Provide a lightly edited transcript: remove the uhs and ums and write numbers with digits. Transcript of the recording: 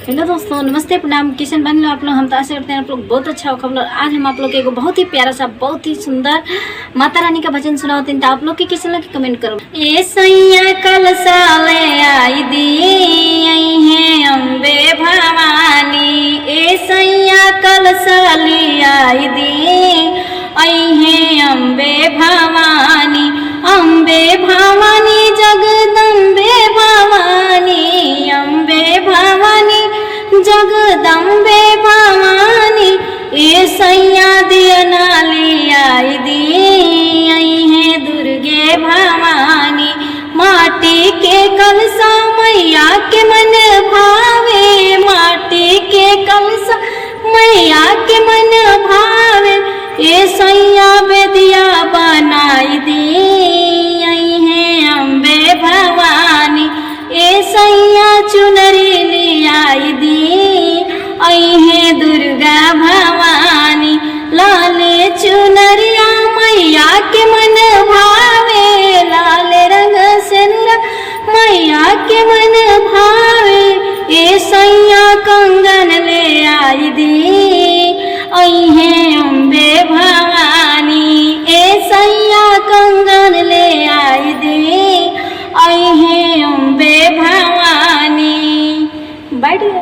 Hello दोस्तों, नमस्ते, प्रणाम। किशन बन लो आप लोग। हम तो आशा करते हैं आप लोग बहुत अच्छा हो खबर। आज हम आप लोग के बहुत ही प्यारा सा, बहुत ही सुंदर माता रानी का भजन सुनाते हैं। तो आप लोग के किशन लगे कमेंट करो। ए सैया कल साले आई दी है अम्बे भवानी, ए सैया कल साली आई दी है अम्बे भवानी, अम्बे भवानी जगदम्बे भवानी, अम्बे भवानी जगदम्बे भवानी, ए सैया दिया नाली आई दी है दुर्गे भवानी। माटी के कलसा मैया के मन भावे, माटी के कलसा मैया के मन भावे, ए सैया बेदिया बनाई दी है अम्बे भवानी, ए सैया चुनरी लियाई दी है दुर्गा भवानी। लाले चुनरिया मैया के मन भावे, लाल रंग सिंदूर मैया के मन भावे, ए सैया कंगन ले आई दी है अम्बे भवानी, ए सैया कंगन ले आई दी है अम्बे भवानी। बैठ गए।